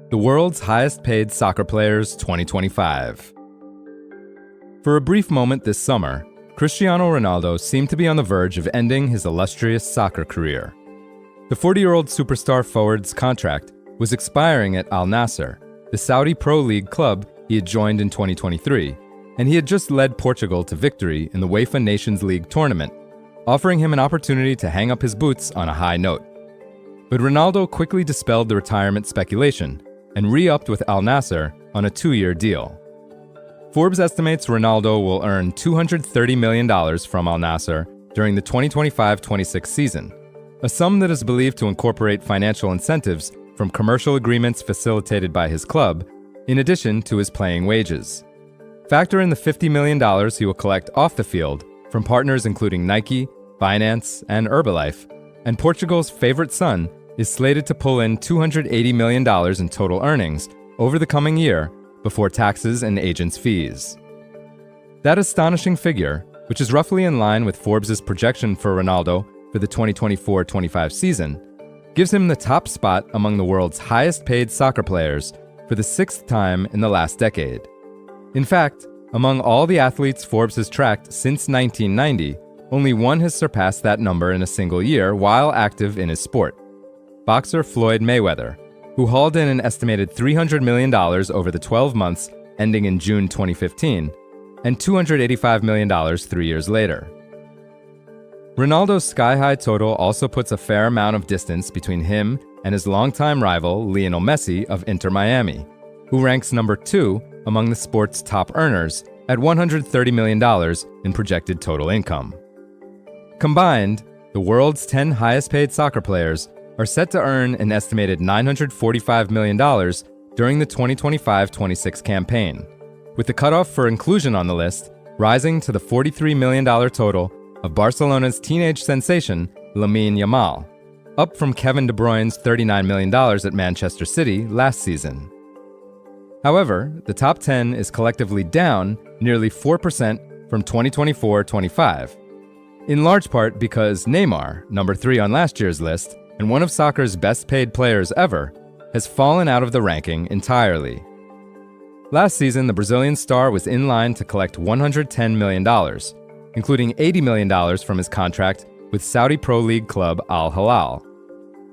The World's Highest Paid Soccer Players 2025. For a brief moment this summer, Cristiano Ronaldo seemed to be on the verge of ending his illustrious soccer career. The 40-year-old superstar forward's contract was expiring at Al Nassr, the Saudi Pro League club he had joined in 2023, and he had just led Portugal to victory in the UEFA Nations League tournament, offering him an opportunity to hang up his boots on a high note. But Ronaldo quickly dispelled the retirement speculation and re-upped with Al Nassr on a 2-year deal. Forbes estimates Ronaldo will earn $230 million from Al Nassr during the 2025-26 season, a sum that is believed to incorporate financial incentives from commercial agreements facilitated by his club, in addition to his playing wages. Factor in the $50 million he will collect off the field from partners including Nike, Binance, and Herbalife, and Portugal's favorite son is slated to pull in $280 million in total earnings over the coming year before taxes and agents' fees. That astonishing figure, which is roughly in line with Forbes' projection for Ronaldo for the 2024-25 season, gives him the top spot among the world's highest-paid soccer players for the 6th time in the last decade. In fact, among all the athletes Forbes has tracked since 1990, only one has surpassed that number in a single year while active in his sport: boxer Floyd Mayweather, who hauled in an estimated $300 million over the 12 months ending in June 2015, and $285 million 3 years later. Ronaldo's sky-high total also puts a fair amount of distance between him and his longtime rival Lionel Messi of Inter Miami, who ranks number 2 among the sport's top earners at $130 million in projected total income. Combined, the world's 10 highest-paid soccer players are set to earn an estimated $945 million during the 2025-26 campaign, with the cutoff for inclusion on the list rising to the $43 million total of Barcelona's teenage sensation Lamine Yamal, up from Kevin De Bruyne's $39 million at Manchester City last season. However, the top 10 is collectively down nearly 4% from 2024-25, in large part because Neymar, number 3 on last year's list, and one of soccer's best-paid players ever, has fallen out of the ranking entirely. Last season, the Brazilian star was in line to collect $110 million, including $80 million from his contract with Saudi Pro League club Al Hilal.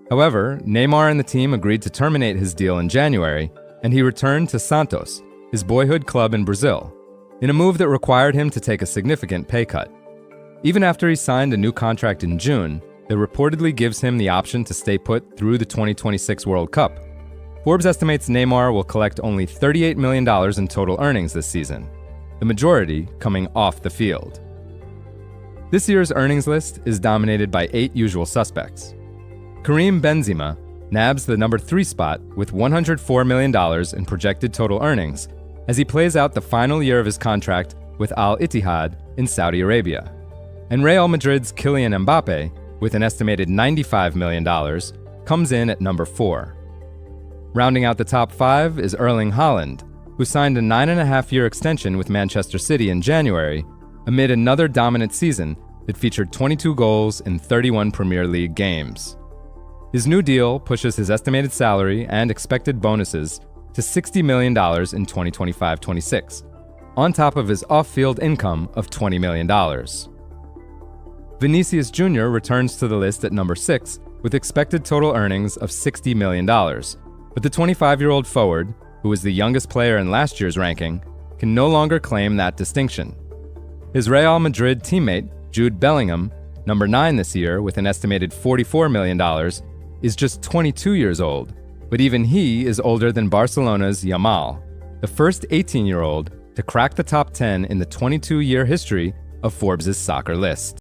However, Neymar and the team agreed to terminate his deal in January, and he returned to Santos, his boyhood club in Brazil, in a move that required him to take a significant pay cut. Even after he signed a new contract in June, that reportedly gives him the option to stay put through the 2026 World Cup, Forbes estimates Neymar will collect only $38 million in total earnings this season, the majority coming off the field. This year's earnings list is dominated by 8 usual suspects. Karim Benzema nabs the number 3 spot with $104 million in projected total earnings as he plays out the final year of his contract with Al Ittihad in Saudi Arabia. And Real Madrid's Kylian Mbappe, with an estimated $95 million, comes in at number 4. Rounding out the top 5 is Erling Haaland, who signed a 9.5-year extension with Manchester City in January amid another dominant season that featured 22 goals in 31 Premier League games. His new deal pushes his estimated salary and expected bonuses to $60 million in 2025-26, on top of his off-field income of $20 million. Vinicius Jr. returns to the list at number 6 with expected total earnings of $60 million, but the 25-year-old forward, who was the youngest player in last year's ranking, can no longer claim that distinction. His Real Madrid teammate, Jude Bellingham, number 9 this year with an estimated $44 million, is just 22 years old, but even he is older than Barcelona's Yamal, the first 18-year-old to crack the top 10 in the 22-year history of Forbes' soccer list.